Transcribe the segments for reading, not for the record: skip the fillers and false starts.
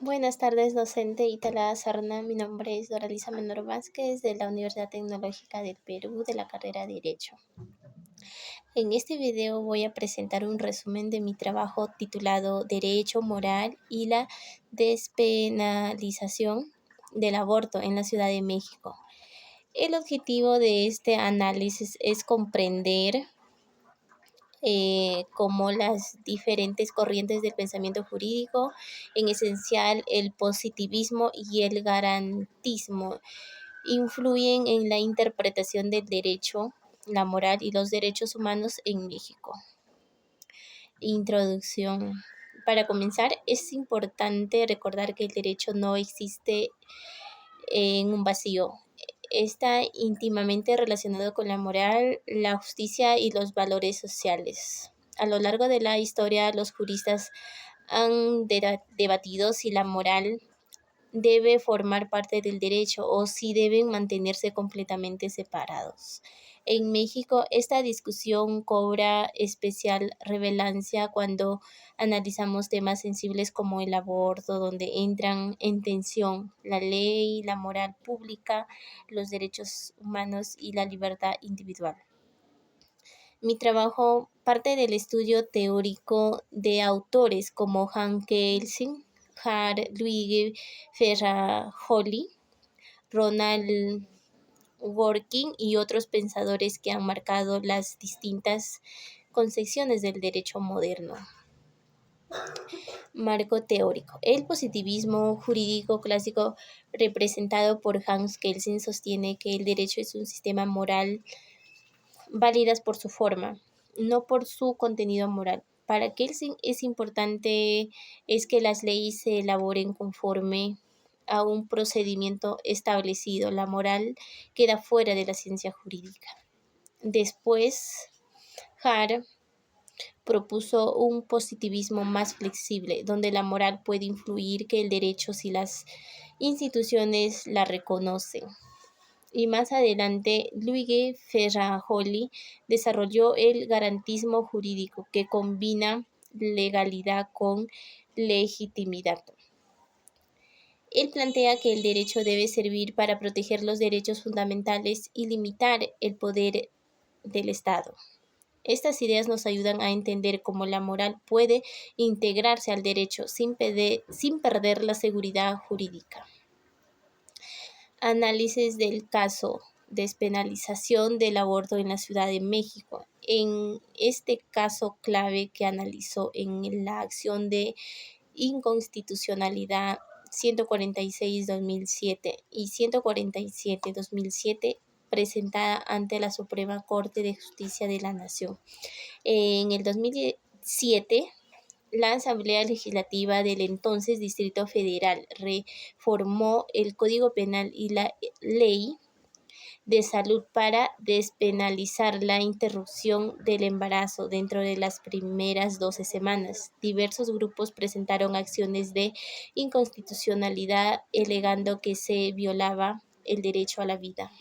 Buenas tardes, docente Itala Serna. Mi nombre es Doralisa Menor Vázquez de la Universidad Tecnológica del Perú de la carrera Derecho. En este video voy a presentar un resumen de mi trabajo titulado Derecho Moral y la despenalización del aborto en la Ciudad de México. El objetivo de este análisis es comprender como las diferentes corrientes del pensamiento jurídico, en esencial el positivismo y el garantismo, influyen en la interpretación del derecho, la moral y los derechos humanos en México. Introducción. Para comenzar, es importante recordar que el derecho no existe en un vacío. Está íntimamente relacionado con la moral, la justicia y los valores sociales. A lo largo de la historia, los juristas han debatido si la moral debe formar parte del derecho o si deben mantenerse completamente separados. En México, esta discusión cobra especial relevancia cuando analizamos temas sensibles como el aborto, donde entran en tensión la ley, la moral pública, los derechos humanos y la libertad individual. Mi trabajo parte del estudio teórico de autores como Hans Kelsen, Ludwig Ferrajoli, Ronald Dworkin y otros pensadores que han marcado las distintas concepciones del derecho moderno. Marco teórico. El positivismo jurídico clásico representado por Hans Kelsen sostiene que el derecho es un sistema moral válidas por su forma, no por su contenido moral. Para Kelsen es importante es que las leyes se elaboren conforme a un procedimiento establecido. La moral queda fuera de la ciencia jurídica. Después, Hart propuso un positivismo más flexible, donde la moral puede influir que el derecho si las instituciones la reconocen. Y más adelante, Luigi Ferrajoli desarrolló el garantismo jurídico que combina legalidad con legitimidad. Él plantea que el derecho debe servir para proteger los derechos fundamentales y limitar el poder del Estado. Estas ideas nos ayudan a entender cómo la moral puede integrarse al derecho sin perder la seguridad jurídica. Análisis del caso despenalización del aborto en la Ciudad de México. En este caso clave que analizó en la acción de inconstitucionalidad 146-2007 y 147-2007 presentada ante la Suprema Corte de Justicia de la Nación. En el 2007, la Asamblea Legislativa del entonces Distrito Federal reformó el Código Penal y la Ley de Salud para despenalizar la interrupción del embarazo dentro de las primeras 12 semanas. Diversos grupos presentaron acciones de inconstitucionalidad alegando que se violaba el derecho a la vida.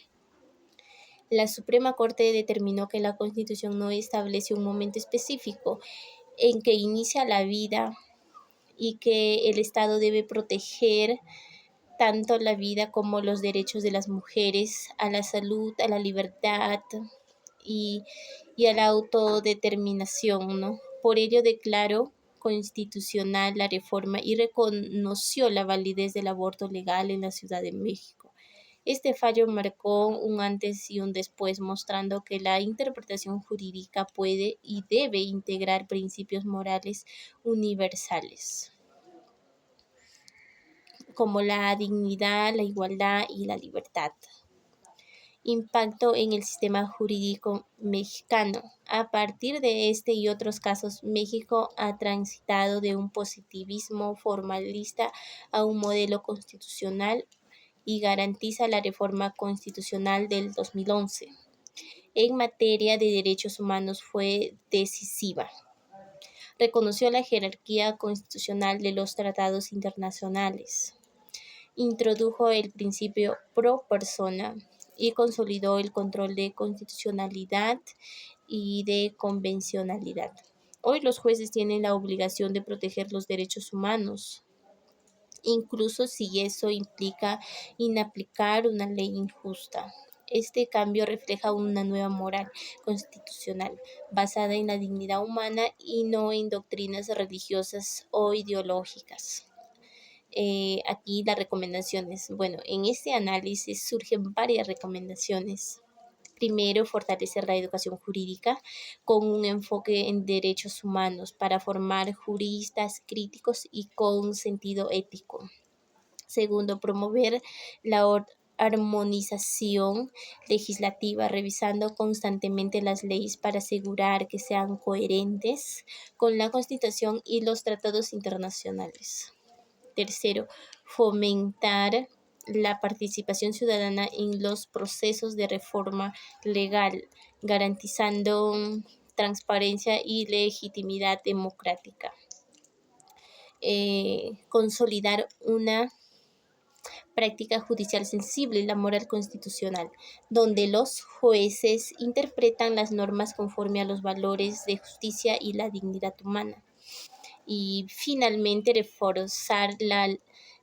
La Suprema Corte determinó que la Constitución no establece un momento específico en que inicia la vida y que el Estado debe proteger tanto la vida como los derechos de las mujeres, a la salud, a la libertad y, y a la autodeterminación, ¿no? Por ello declaró constitucional la reforma y reconoció la validez del aborto legal en la Ciudad de México. Este fallo marcó un antes y un después, mostrando que la interpretación jurídica puede y debe integrar principios morales universales, como la dignidad, la igualdad y la libertad. Impacto en el sistema jurídico mexicano. A partir de este y otros casos, México ha transitado de un positivismo formalista a un modelo constitucional y garantiza la reforma constitucional del 2011. En materia de derechos humanos fue decisiva. Reconoció la jerarquía constitucional de los tratados internacionales. Introdujo el principio pro persona y consolidó el control de constitucionalidad y de convencionalidad. Hoy los jueces tienen la obligación de proteger los derechos humanos incluso si eso implica inaplicar una ley injusta. Este cambio refleja una nueva moral constitucional basada en la dignidad humana y no en doctrinas religiosas o ideológicas. Aquí las recomendaciones. Bueno, en este análisis surgen varias recomendaciones. Primero, fortalecer la educación jurídica con un enfoque en derechos humanos para formar juristas críticos y con sentido ético. Segundo, promover la armonización legislativa, revisando constantemente las leyes para asegurar que sean coherentes con la Constitución y los tratados internacionales. Tercero, fomentar la participación ciudadana en los procesos de reforma legal, garantizando transparencia y legitimidad democrática. Consolidar una práctica judicial sensible, la moral constitucional, donde los jueces interpretan las normas conforme a los valores de justicia y la dignidad humana. Y finalmente, reforzar la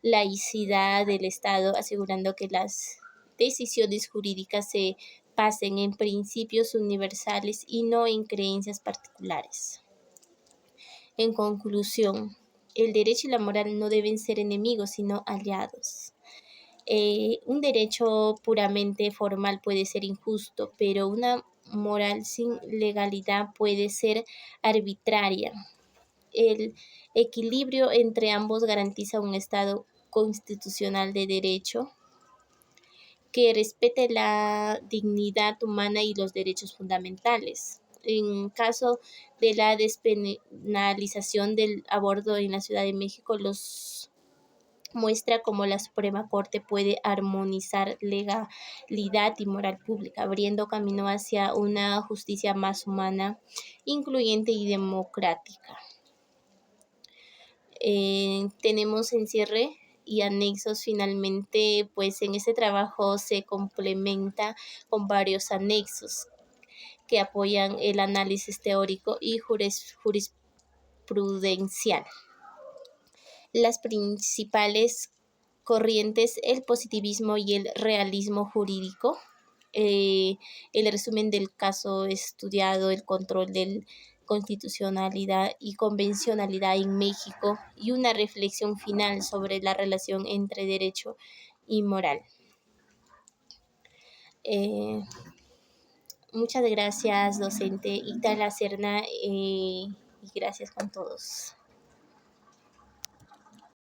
laicidad del Estado, asegurando que las decisiones jurídicas se basen en principios universales y no en creencias particulares. En conclusión, el derecho y la moral no deben ser enemigos, sino aliados. Un derecho puramente formal puede ser injusto, pero una moral sin legalidad puede ser arbitraria. El equilibrio entre ambos garantiza un Estado constitucional de derecho que respete la dignidad humana y los derechos fundamentales. En caso de la despenalización del aborto en la Ciudad de México, los muestra cómo la Suprema Corte puede armonizar legalidad y moral pública, abriendo camino hacia una justicia más humana, incluyente y democrática. Tenemos en cierre y anexos. Finalmente, pues en este trabajo se complementa con varios anexos que apoyan el análisis teórico y jurisprudencial. Las principales corrientes, el positivismo y el realismo jurídico. El resumen del caso estudiado, el control de constitucionalidad y convencionalidad en México y una reflexión final sobre la relación entre derecho y moral. Muchas gracias, docente Ita Lacerna, y gracias con todos.